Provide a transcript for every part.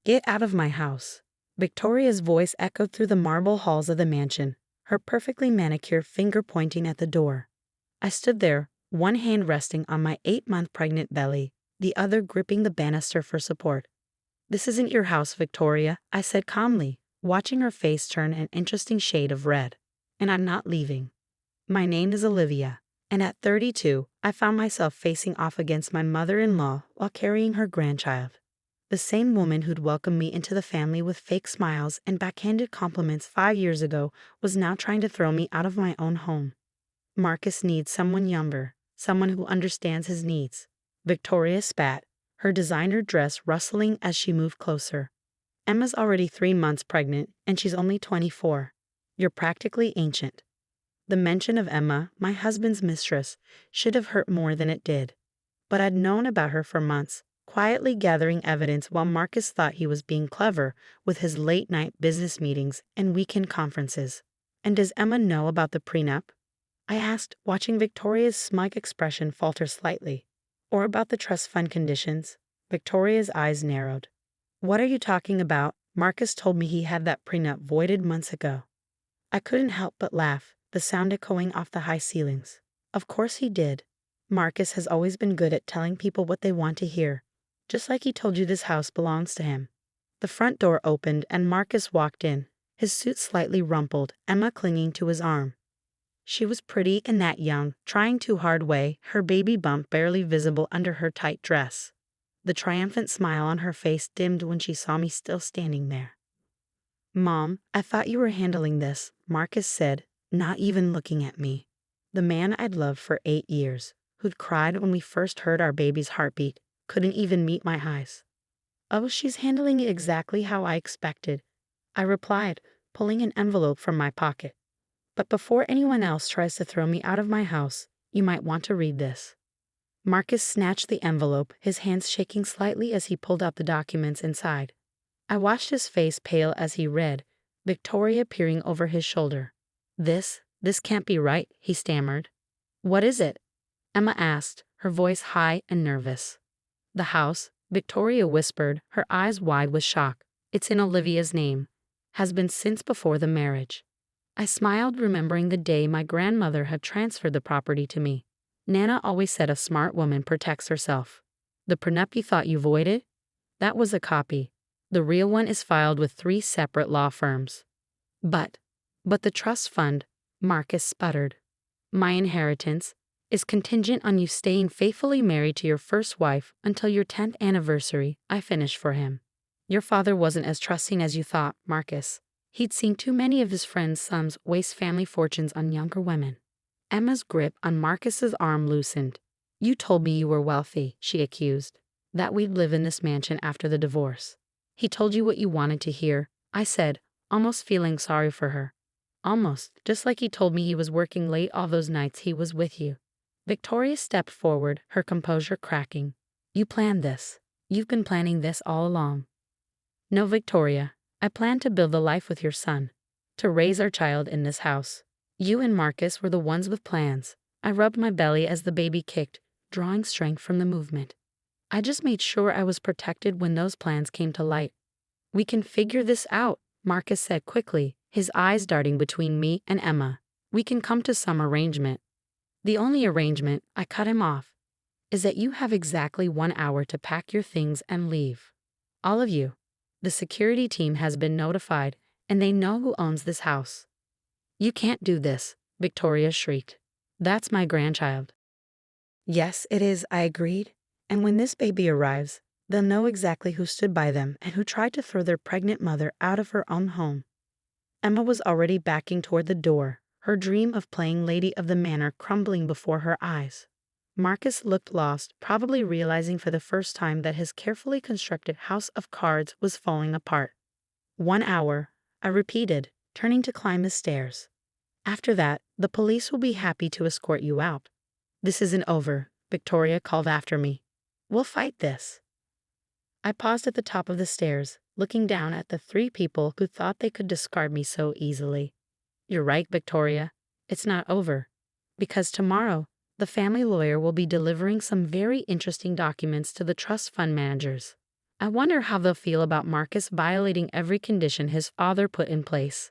Get out of my house. Victoria's voice echoed through the marble halls of the mansion, her perfectly manicured finger pointing at the door. I stood there, one hand resting on my 8-month pregnant belly, the other gripping the banister for support. "This isn't your house, Victoria," I said calmly, watching her face turn an interesting shade of red. "And I'm not leaving. My name is Olivia, and at 32, I found myself facing off against my mother-in-law while carrying her grandchild. The same woman who'd welcomed me into the family with fake smiles and backhanded compliments 5 years ago was now trying to throw me out of my own home. Marcus needs someone younger, someone who understands his needs." Victoria spat, her designer dress rustling as she moved closer. "Emma's already 3 months pregnant, and she's only 24. You're practically ancient." The mention of Emma, my husband's mistress, should have hurt more than it did. But I'd known about her for months, quietly gathering evidence while Marcus thought he was being clever with his late-night business meetings and weekend conferences. "And does Emma know about the prenup?" I asked, watching Victoria's smug expression falter slightly. "Or about the trust fund conditions?" Victoria's eyes narrowed. "What are you talking about? Marcus told me he had that prenup voided months ago." I couldn't help but laugh, the sound echoing off the high ceilings. Of course he did. Marcus has always been good at telling people what they want to hear, just like he told you this house belongs to him. The front door opened and Marcus walked in, his suit slightly rumpled, Emma clinging to his arm. She was pretty and that young, trying too hard way, her baby bump barely visible under her tight dress. The triumphant smile on her face dimmed when she saw me still standing there. "Mom, I thought you were handling this," Marcus said, not even looking at me. The man I'd loved for 8 years, who'd cried when we first heard our baby's heartbeat, couldn't even meet my eyes. "Oh, she's handling it exactly how I expected," I replied, pulling an envelope from my pocket. "But before anyone else tries to throw me out of my house, you might want to read this." Marcus snatched the envelope, his hands shaking slightly as he pulled out the documents inside. I watched his face pale as he read, Victoria peering over his shoulder. This can't be right," he stammered. "What is it?" Emma asked, her voice high and nervous. "The house," Victoria whispered, her eyes wide with shock. "It's in Olivia's name. Has been since before the marriage." I smiled, remembering the day my grandmother had transferred the property to me. Nana always said a smart woman protects herself. "The prenup you thought you voided? That was a copy. The real one is filed with 3 separate law firms." But the trust fund," Marcus sputtered. "My inheritance is contingent on you staying faithfully married to your first wife until your 10th anniversary," I finished for him. "Your father wasn't as trusting as you thought, Marcus. He'd seen too many of his friends' sons waste family fortunes on younger women." Emma's grip on Marcus's arm loosened. "You told me you were wealthy," she accused. "That we'd live in this mansion after the divorce." "He told you what you wanted to hear," I said, almost feeling sorry for her. "Almost, just like he told me he was working late all those nights he was with you." Victoria stepped forward, her composure cracking. "You planned this. You've been planning this all along." "No, Victoria. I planned to build a life with your son, to raise our child in this house. You and Marcus were the ones with plans." I rubbed my belly as the baby kicked, drawing strength from the movement. "I just made sure I was protected when those plans came to light." "We can figure this out," Marcus said quickly, his eyes darting between me and Emma. "We can come to some arrangement." "The only arrangement," I cut him off, "is that you have exactly 1 hour to pack your things and leave. All of you. The security team has been notified, and they know who owns this house." "You can't do this," Victoria shrieked. "That's my grandchild." "Yes, it is," I agreed. "And when this baby arrives, they'll know exactly who stood by them and who tried to throw their pregnant mother out of her own home." Emma was already backing toward the door, her dream of playing Lady of the Manor crumbling before her eyes. Marcus looked lost, probably realizing for the first time that his carefully constructed house of cards was falling apart. 1 hour, I repeated, turning to climb the stairs. "After that, the police will be happy to escort you out." "This isn't over," Victoria called after me. "We'll fight this." I paused at the top of the stairs, looking down at the 3 people who thought they could discard me so easily. "You're right, Victoria. It's not over. Because tomorrow, the family lawyer will be delivering some very interesting documents to the trust fund managers. I wonder how they'll feel about Marcus violating every condition his father put in place.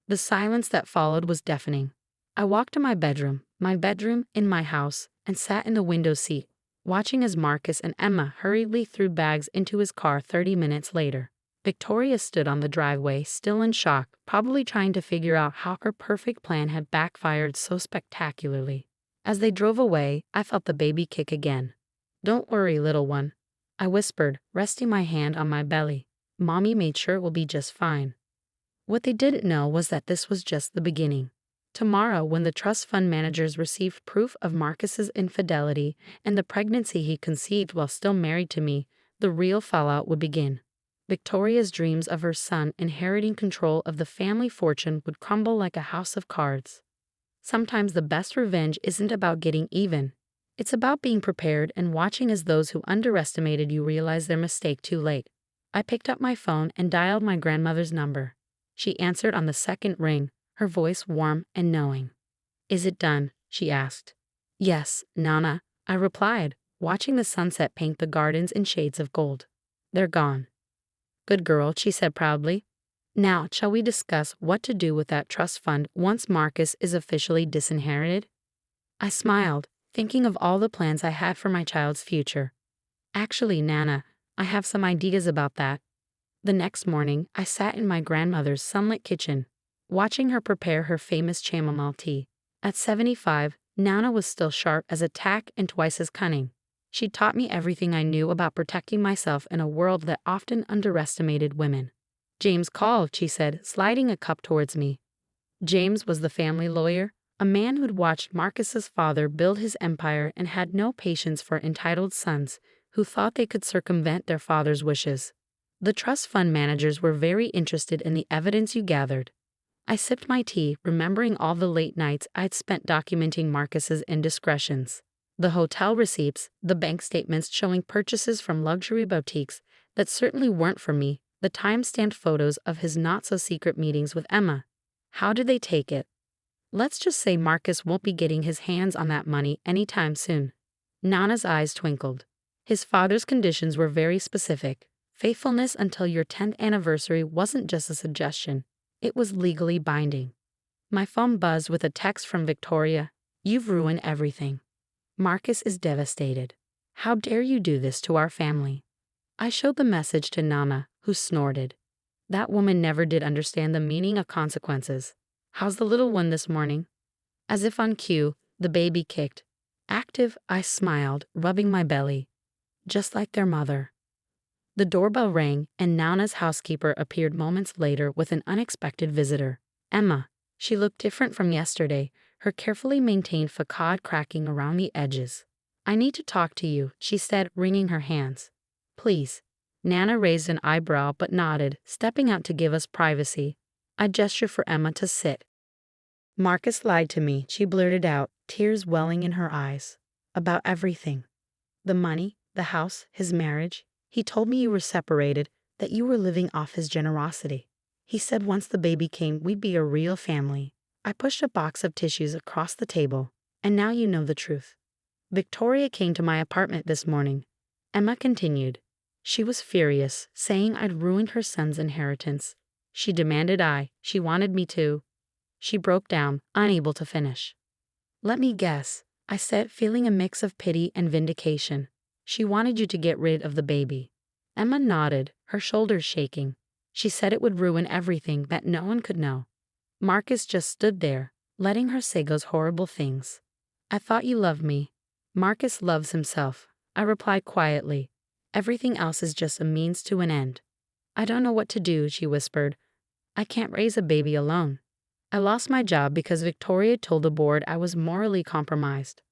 The silence that followed was deafening. I walked to my bedroom in my house, and sat in the window seat, watching as Marcus and Emma hurriedly threw bags into his car 30 minutes later. Victoria stood on the driveway, still in shock, probably trying to figure out how her perfect plan had backfired so spectacularly. As they drove away, I felt the baby kick again. "Don't worry, little one," I whispered, resting my hand on my belly. "Mommy made sure it will be just fine." What they didn't know was that this was just the beginning. Tomorrow, when the trust fund managers received proof of Marcus's infidelity and the pregnancy he conceived while still married to me, the real fallout would begin. Victoria's dreams of her son inheriting control of the family fortune would crumble like a house of cards. Sometimes the best revenge isn't about getting even. It's about being prepared and watching as those who underestimated you realize their mistake too late. I picked up my phone and dialed my grandmother's number. She answered on the second ring, her voice warm and knowing. "Is it done?" she asked. "Yes, Nana," I replied, watching the sunset paint the gardens in shades of gold. "They're gone." "Good girl," she said proudly. "Now, shall we discuss what to do with that trust fund once Marcus is officially disinherited?" I smiled, thinking of all the plans I had for my child's future. "Actually, Nana, I have some ideas about that." The next morning, I sat in my grandmother's sunlit kitchen, watching her prepare her famous chamomile tea. At 75, Nana was still sharp as a tack and twice as cunning. She taught me everything I knew about protecting myself in a world that often underestimated women. "James called," she said, sliding a cup towards me. James was the family lawyer, a man who'd watched Marcus's father build his empire and had no patience for entitled sons who thought they could circumvent their father's wishes. "The trust fund managers were very interested in the evidence you gathered." I sipped my tea, remembering all the late nights I'd spent documenting Marcus's indiscretions. The hotel receipts, the bank statements showing purchases from luxury boutiques that certainly weren't for me, the time-stamped photos of his not-so-secret meetings with Emma. How did they take it? Let's just say Marcus won't be getting his hands on that money anytime soon. Nana's eyes twinkled. His father's conditions were very specific. Faithfulness until your 10th anniversary wasn't just a suggestion. It was legally binding. My phone buzzed with a text from Victoria. "You've ruined everything. Marcus is devastated. How dare you do this to our family?" I showed the message to Nana, who snorted. That woman never did understand the meaning of consequences. "How's the little one this morning?" As if on cue, the baby kicked. "Active," I smiled, rubbing my belly. "Just like their mother." The doorbell rang, and Nana's housekeeper appeared moments later with an unexpected visitor. Emma. She looked different from yesterday, her carefully maintained facade cracking around the edges. "I need to talk to you," she said, wringing her hands. "Please." Nana raised an eyebrow but nodded, stepping out to give us privacy. I gestured for Emma to sit. "Marcus lied to me," she blurted out, tears welling in her eyes. "About everything. The money, the house, his marriage. He told me you were separated, that you were living off his generosity. He said once the baby came, we'd be a real family." I pushed a box of tissues across the table. "And now you know the truth." "Victoria came to my apartment this morning," Emma continued. "She was furious, saying I'd ruined her son's inheritance. She demanded she wanted me to." She broke down, unable to finish. "Let me guess," I said, feeling a mix of pity and vindication. "She wanted you to get rid of the baby." Emma nodded, her shoulders shaking. "She said it would ruin everything, that no one could know." Marcus just stood there, letting her say those horrible things. "I thought you loved me." "Marcus loves himself," I replied quietly. "Everything else is just a means to an end." "I don't know what to do," she whispered. "I can't raise a baby alone." I lost my job because Victoria told the board I was morally compromised.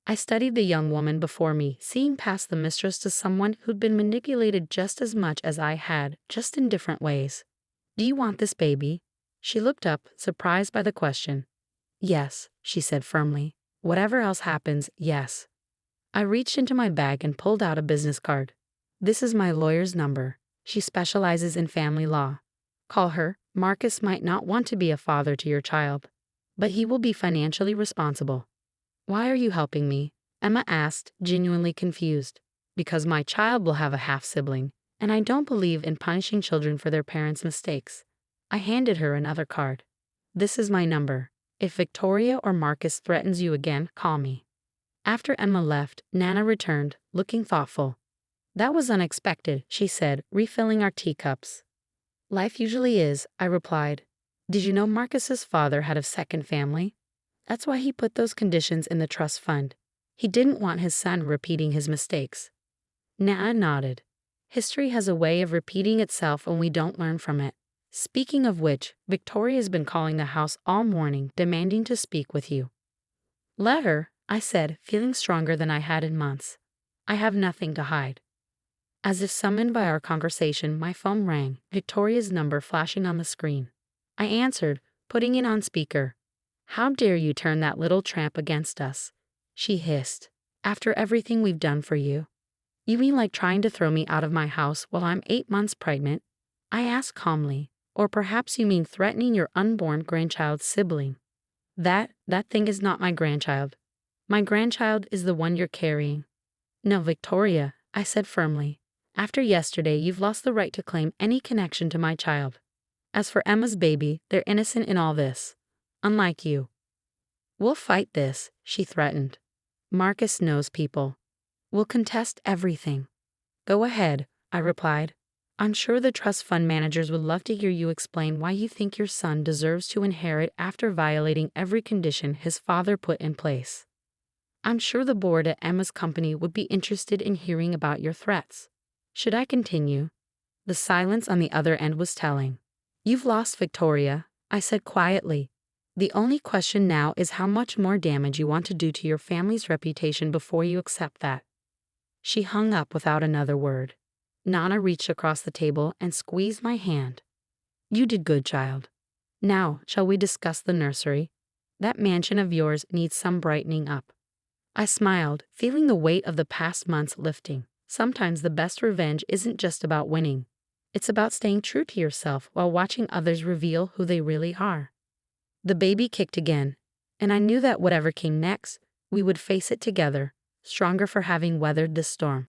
I studied the young woman before me, seeing past the mistress to someone who'd been manipulated just as much as I had, just in different ways. "Do you want this baby?" She looked up, surprised by the question. "Yes," she said firmly. "Whatever else happens, yes." I reached into my bag and pulled out a business card. "This is my lawyer's number. She specializes in family law. Call her. Marcus might not want to be a father to your child, but he will be financially responsible." "Why are you helping me?" Emma asked, genuinely confused. "Because my child will have a half-sibling, And I don't believe in punishing children for their parents' mistakes. I handed her another card. This is my number. If Victoria or Marcus threatens you again, call me. After Emma left, Nana returned, looking thoughtful. That was unexpected, she said, refilling our teacups. Life usually is, I replied. Did you know Marcus's father had a second family? That's why he put those conditions in the trust fund. He didn't want his son repeating his mistakes. Nana nodded. History has a way of repeating itself when we don't learn from it. Speaking of which, Victoria's been calling the house all morning, demanding to speak with you. Let her, I said, feeling stronger than I had in months. I have nothing to hide. As if summoned by our conversation, my phone rang, Victoria's number flashing on the screen. I answered, putting it on speaker. How dare you turn that little tramp against us? She hissed. After everything we've done for you. You mean like trying to throw me out of my house while I'm 8 months pregnant? I asked calmly. Or perhaps you mean threatening your unborn grandchild's sibling. That thing is not my grandchild. My grandchild is the one you're carrying. No, Victoria, I said firmly. After yesterday, you've lost the right to claim any connection to my child. As for Emma's baby, they're innocent in all this. Unlike you. We'll fight this, she threatened. Marcus knows people. We'll contest everything. Go ahead, I replied. I'm sure the trust fund managers would love to hear you explain why you think your son deserves to inherit after violating every condition his father put in place. I'm sure the board at Emma's company would be interested in hearing about your threats. Should I continue? The silence on the other end was telling. You've lost, Victoria, I said quietly. The only question now is how much more damage you want to do to your family's reputation before you accept that. She hung up without another word. Nana reached across the table and squeezed my hand. You did good, child. Now, shall we discuss the nursery? That mansion of yours needs some brightening up. I smiled, feeling the weight of the past months lifting. Sometimes the best revenge isn't just about winning. It's about staying true to yourself while watching others reveal who they really are. The baby kicked again, and I knew that whatever came next, we would face it together, stronger for having weathered this storm.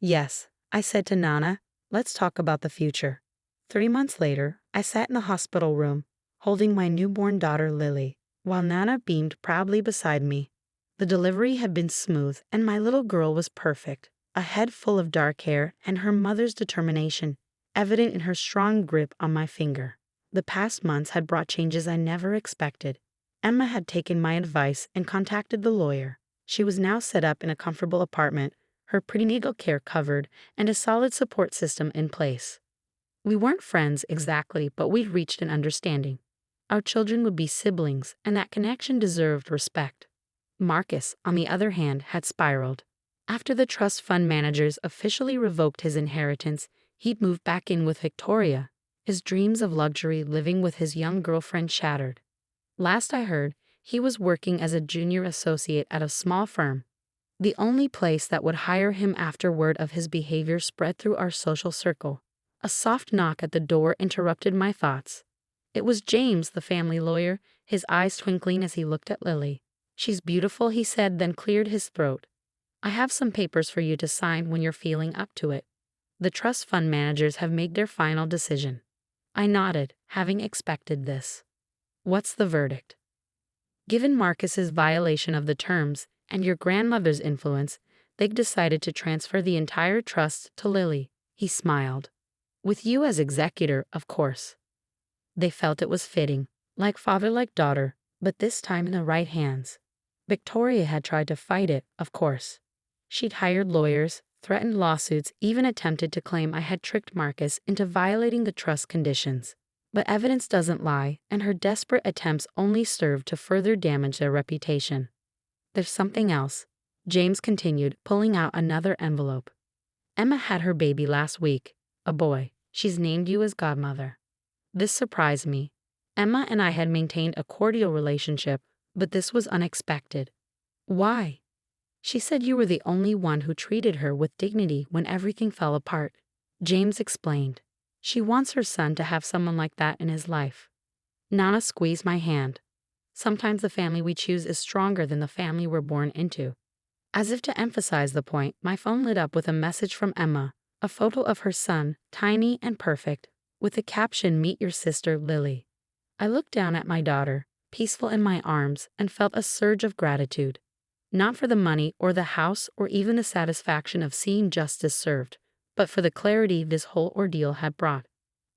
Yes, I said to Nana, let's talk about the future. 3 months later, I sat in the hospital room, holding my newborn daughter Lily, while Nana beamed proudly beside me. The delivery had been smooth, and my little girl was perfect, a head full of dark hair and her mother's determination, evident in her strong grip on my finger. The past months had brought changes I never expected. Emma had taken my advice and contacted the lawyer. She was now set up in a comfortable apartment, her prenatal care covered, and a solid support system in place. We weren't friends exactly, but we'd reached an understanding. Our children would be siblings, and that connection deserved respect. Marcus, on the other hand, had spiraled. After the trust fund managers officially revoked his inheritance, he'd moved back in with Victoria, his dreams of luxury living with his young girlfriend shattered. Last I heard, he was working as a junior associate at a small firm, the only place that would hire him after word of his behavior spread through our social circle. A soft knock at the door interrupted my thoughts. It was James, the family lawyer, his eyes twinkling as he looked at Lily. She's beautiful, he said, then cleared his throat. I have some papers for you to sign when you're feeling up to it. The trust fund managers have made their final decision. I nodded, having expected this. What's the verdict? Given Marcus's violation of the terms and your grandmother's influence, they've decided to transfer the entire trust to Lily. He smiled. With you as executor, of course. They felt it was fitting, like father like daughter, but this time in the right hands. Victoria had tried to fight it, of course. She'd hired lawyers, threatened lawsuits, even attempted to claim I had tricked Marcus into violating the trust conditions. But evidence doesn't lie, and her desperate attempts only served to further damage their reputation. There's something else, James continued, pulling out another envelope. Emma had her baby last week, a boy. She's named you as godmother. This surprised me. Emma and I had maintained a cordial relationship, but this was unexpected. Why? She said you were the only one who treated her with dignity when everything fell apart. James explained. She wants her son to have someone like that in his life. Nana squeezed my hand. Sometimes the family we choose is stronger than the family we're born into. As if to emphasize the point, my phone lit up with a message from Emma, a photo of her son, tiny and perfect, with the caption, "Meet your sister, Lily." I looked down at my daughter, peaceful in my arms, and felt a surge of gratitude. Not for the money or the house or even the satisfaction of seeing justice served, but for the clarity this whole ordeal had brought.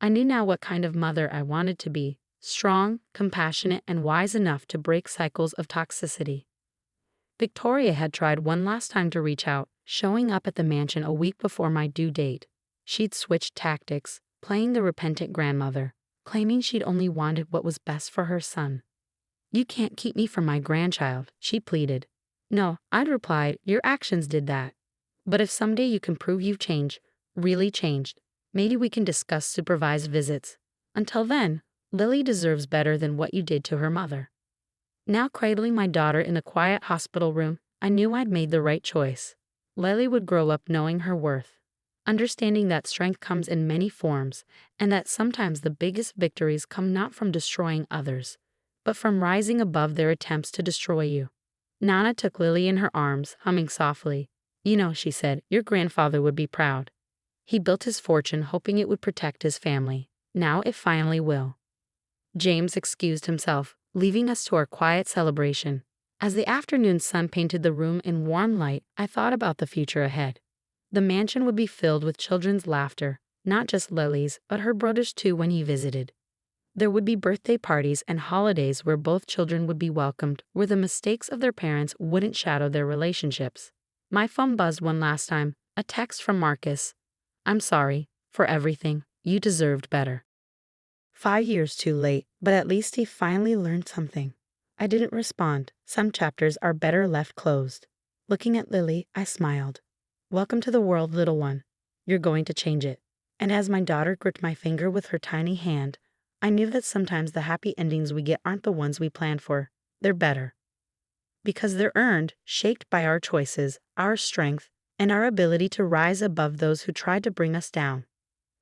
I knew now what kind of mother I wanted to be: strong, compassionate, and wise enough to break cycles of toxicity. Victoria had tried one last time to reach out, showing up at the mansion a week before my due date. She'd switched tactics, playing the repentant grandmother, claiming she'd only wanted what was best for her son. "You can't keep me from my grandchild," she pleaded. "No," I'd replied, "your actions did that. But if someday you can prove you've changed, really changed, maybe we can discuss supervised visits. Until then, Lily deserves better than what you did to her mother." Now cradling my daughter in a quiet hospital room, I knew I'd made the right choice. Lily would grow up knowing her worth, understanding that strength comes in many forms, and that sometimes the biggest victories come not from destroying others, but from rising above their attempts to destroy you. Nana took Lily in her arms, humming softly. "You know," she said, "your grandfather would be proud. He built his fortune hoping it would protect his family. Now it finally will." James excused himself, leaving us to our quiet celebration. As the afternoon sun painted the room in warm light, I thought about the future ahead. The mansion would be filled with children's laughter, not just Lily's, but her brother's too when he visited. There would be birthday parties and holidays where both children would be welcomed, where the mistakes of their parents wouldn't shadow their relationships. My phone buzzed one last time, a text from Marcus. "I'm sorry for everything. You deserved better." 5 years too late, but at least he finally learned something. I didn't respond. Some chapters are better left closed. Looking at Lily, I smiled. "Welcome to the world, little one. You're going to change it." And as my daughter gripped my finger with her tiny hand, I knew that sometimes the happy endings we get aren't the ones we planned for. They're better. Because they're earned, shaped by our choices, our strength, and our ability to rise above those who tried to bring us down.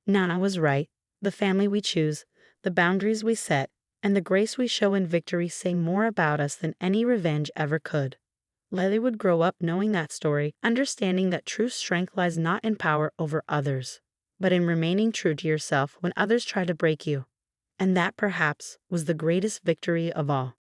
Nana was right. The family we choose, the boundaries we set, and the grace we show in victory say more about us than any revenge ever could. Lily would grow up knowing that story, understanding that true strength lies not in power over others, but in remaining true to yourself when others try to break you. And that perhaps was the greatest victory of all.